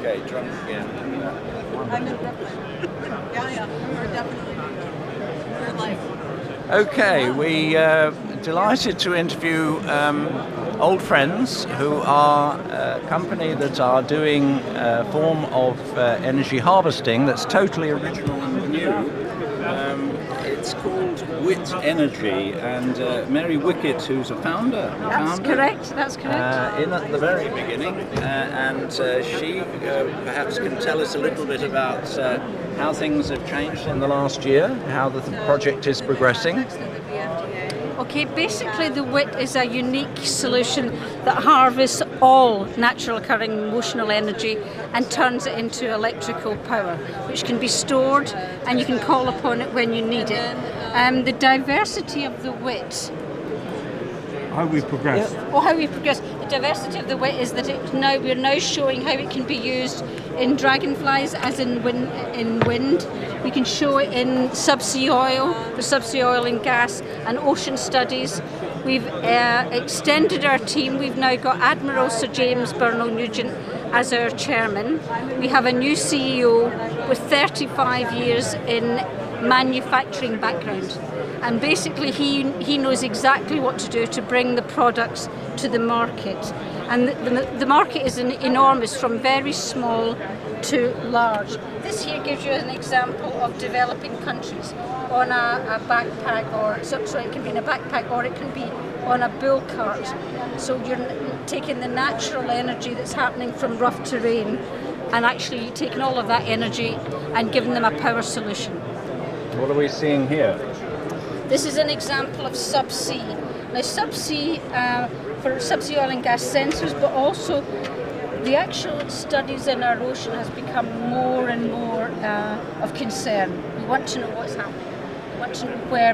Okay, drunk again. I'm in Brooklyn. Yeah, we're definitely we're live. Okay, we delighted to interview old friends who are a company that are doing a form of energy harvesting that's totally original and new. It's called Witt Energy, and Mary Wickett, who's a founder. That's correct. In at the very beginning, and she perhaps can tell us a little bit about how things have changed in the last year, how the project is progressing. Okay, basically the Witt is a unique solution that harvests all natural occurring motional energy and turns it into electrical power, which can be stored and you can call upon it when you need it. The diversity of the Witt. How we progress. How we progress. The diversity of the Witt is that we're now showing how it can be used in dragonflies, as in wind. We can show it in subsea oil, for subsea oil and gas, and ocean studies. We've extended our team. We've now got Admiral Sir James Burnell-Nugent as our chairman. We have a new CEO with 35 years in manufacturing background. And basically he knows exactly what to do to bring the products to the market. And the market is enormous, from very small to large. This here gives you an example of developing countries on a backpack, sorry, it can be in a backpack or it can be on a bull cart. So you're taking the natural energy that's happening from rough terrain and actually taking all of that energy and giving them a power solution. What are we seeing here? This is an example of subsea. Now subsea, for subsea oil and gas sensors, but also the actual studies in our ocean has become more and more of concern. We want to know what's happening. We want to know where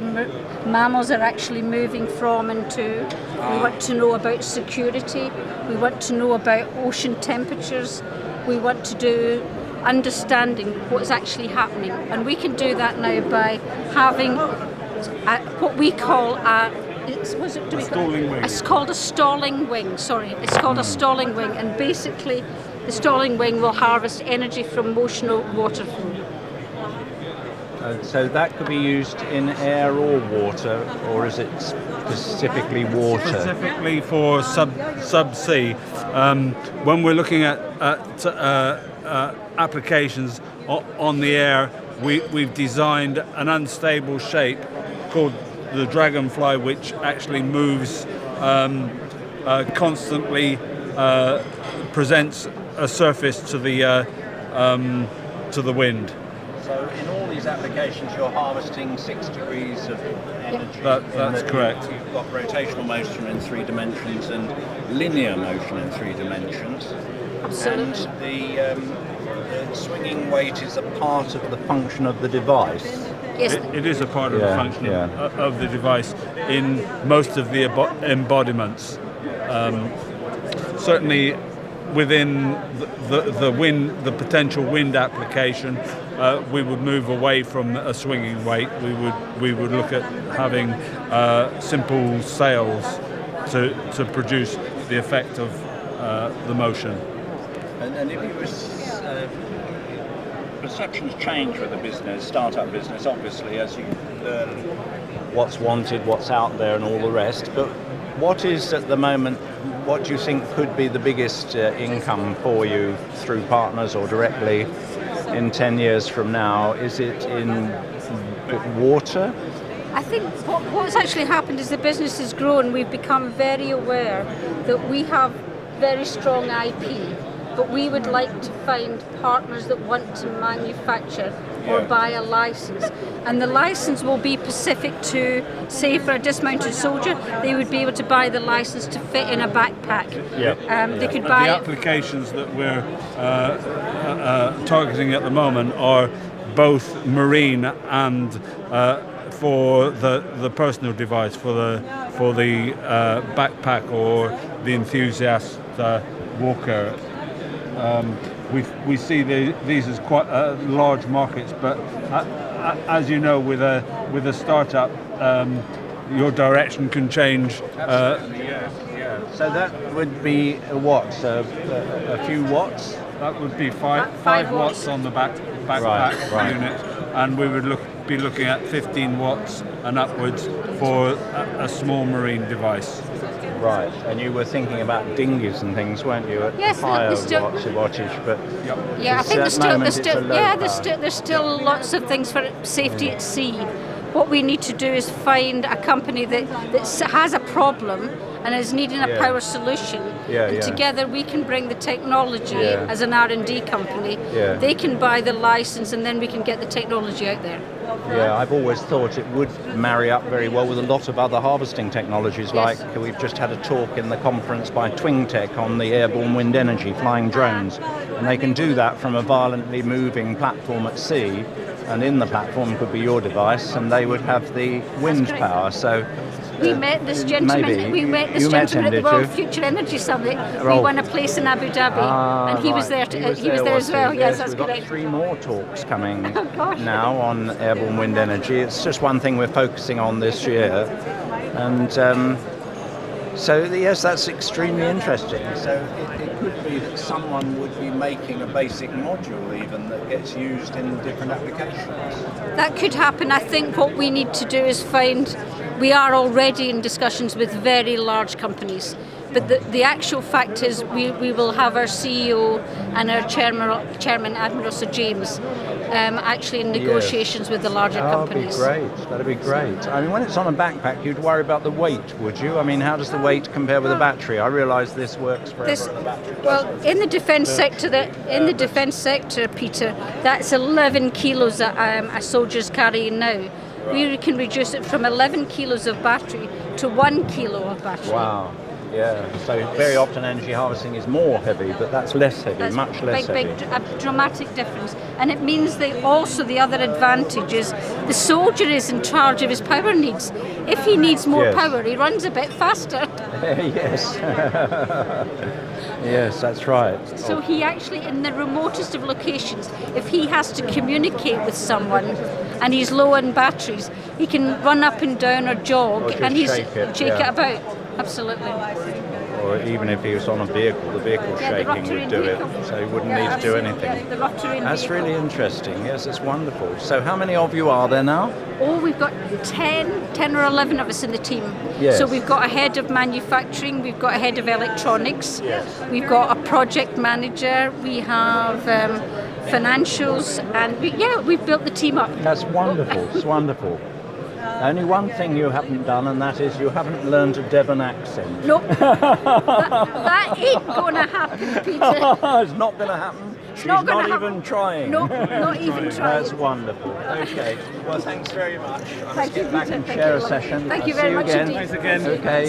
mammals are actually moving from and to. We want to know about security. We want to know about ocean temperatures. We want to do understanding what's actually happening. And we can do that now by having what we call it's called a stalling wing. Sorry, it's called a stalling wing, and basically the stalling wing will harvest energy from motional water flow. So that could be used in air or water, or is it specifically water? Specifically for subsea. When we're looking at applications on the air, we've designed an unstable shape called the dragonfly, which actually moves constantly, presents a surface to the wind. So in all these applications, you're harvesting 6 degrees of energy. That's correct. You've got rotational motion in 3 dimensions and linear motion in 3 dimensions. Absolutely. And the swinging weight is a part of the function of the device. Yes. It is a part of the function of the device in most of the embodiments. Certainly within the potential wind application, we would move away from a swinging weight. We would look at having simple sails to produce the effect of the motion. And if you perceptions change with a business, startup business, obviously, as you learn what's wanted, what's out there, and all the rest. But what is at the moment? What do you think could be the biggest income for you through partners or directly in 10 years from now? Is it in water? I think what's actually happened is the business has grown. We've become very aware that we have very strong IP, but we would like to find partners that want to manufacture or buy a license. And the license will be specific to, say, for a dismounted soldier, they would be able to buy the license to fit in a backpack. They could buy the applications that we're targeting at the moment are both marine and for the personal device, for the backpack or the enthusiast walker. We see these as quite large markets, but as you know, with a startup, your direction can change. Absolutely, yeah. So that would be what? A few watts? That would be Five 5 watts. watts on the backpack Right. unit, and we would be looking at 15 watts and upwards for a small marine device. Right, and you were thinking about dinghies and things, weren't you? At Yes, higher there's still- wattage, but Yeah, I it's think at the moment it's a low power. there's still lots of things for safety at sea. What we need to do is find a company that has a problem and is needing a Yeah. power solution. Yeah, and yeah. together we can bring the technology Yeah. as an R&D company. Yeah. They can buy the license and then we can get the technology out there. Yeah, I've always thought it would marry up very well with a lot of other harvesting technologies. Yes. Like we've just had a talk in the conference by Tech on the airborne wind energy, flying drones. And they can do that from a violently moving platform at sea. And in the platform could be your device, and they would have the wind correct. power. So We met this gentleman. maybe. We met this You met gentleman him, at the did World you? Future Energy Summit. We Oh. won a place in Abu Dhabi, and he was there. Right. He was there as well. was he? Yes, that's we've got correct. 3 more talks coming Oh, gosh. now on airborne wind energy. It's just one thing we're focusing on this year, and so yes, that's extremely interesting. So it could be that someone would be making a basic module even that gets used in different applications. That could happen. I think what we need to do is find. We are already in discussions with very large companies, but the actual fact is we will have our CEO and our chairman Admiral Sir James, actually in negotiations with the larger companies. That'd be great. I mean, when it's on a backpack, you'd worry about the weight, would you? I mean, how does the weight compare with a battery? I realise this works forever. This, and the battery well, doesn't. in the defence sector, Peter, that's 11 kilos that a soldier's carrying now. We can reduce it from 11 kilos of battery to 1 kilo of battery. Wow. Yeah. So very often energy harvesting is more heavy, but that's less heavy, That's much less heavy. a dramatic difference. And it means that also the other advantage is the soldier is in charge of his power needs. If he needs more Yes. power, he runs a bit faster. Yes. Yes, that's right. So he actually, in the remotest of locations, if he has to communicate with someone and he's low on batteries, he can run up and down or jog Or just and he's shake it, shake yeah. it about. Absolutely. Or even if he was on a vehicle, the vehicle Yeah, the shaking rough would do terrain it, vehicle. so he wouldn't Yeah, need to do absolutely. anything. Yeah, the rough terrain That's vehicle. really interesting. Yes, it's wonderful. So how many of you are there now? Oh, we've got 10 or 11 of us in the team. Yes. So we've got a head of manufacturing, we've got a head of electronics, we've got a project manager, we have financials, and we've built the team up. That's wonderful. It's wonderful. Only one thing you haven't done, and that is you haven't learned a Devon accent. Nope, that ain't gonna happen, Peter. It's not going to happen. She's not not, gonna happen. even trying. Nope, not even trying. That's wonderful. Okay. Well, thanks very much. Let's Thank you, get back Peter. and Thank share you. a session. Thank I'll you very see much again. indeed. Thanks again. Okay.